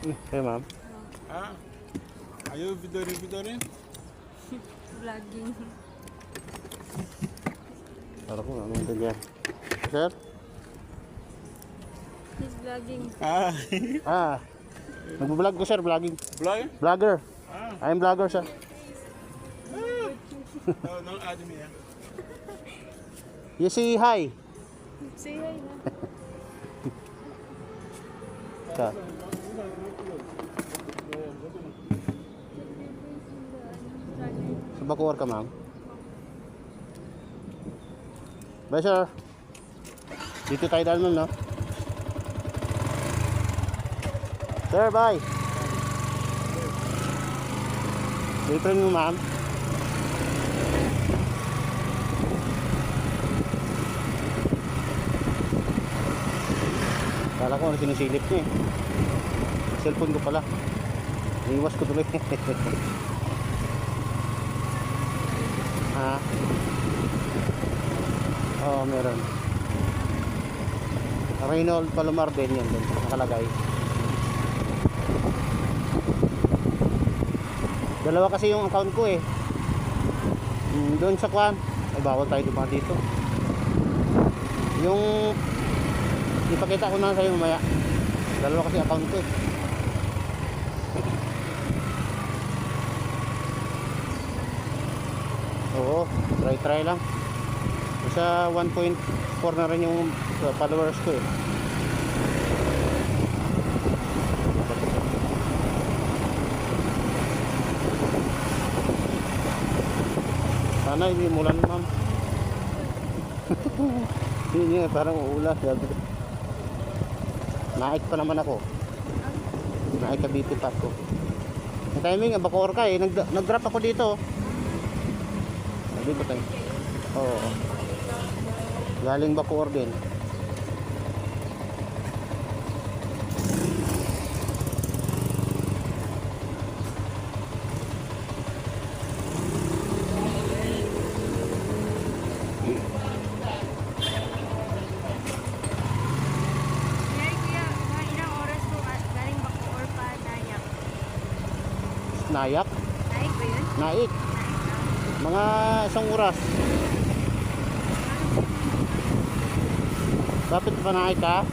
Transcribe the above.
Hey, ma'am. Ah, ayaw videoin. Vlogging. Para ko, ano yung yan? Sir? He's vlogging. Ah, nag-vlog ko, sir. Vlogging. Vlog? Vlogger. Ah. I'm vlogger, sir. No, no, admin yan. You say hi. Say hi na. Ka. Sa Bacoor ka, ma'am? Bye, sir. Dito tayo dahil nun, no? Sir, bye. Girlfriend mo, ma'am? Kala ko ano sinisilip niya eh. Cellphone ko pala. Iwas ko tuloy. Ha? Oo, meron. Reynold Palomar din yan doon. Nakalagay. Dalawa kasi yung account ko eh. Doon sa kwan. Ay, bawal tayo dumaan dito. Yung ipakita ko na sa'yo mamaya. Dalawa kasi account ko eh. Oo, try lang. Sa 1.4 na rin yung followers ko eh. Sana hindi mulan, ma'am. Hindi nga, parang uulan. Naik pa naman ako. Naik ka beauty pack ko. Yung timing, Bacoor ka eh. Nag-drop ako dito. Dito tayo. Oo. Galing Bacoor din. Nayak? Naik ba yun? Naik. Mga isang oras. Dapat pa naik ka?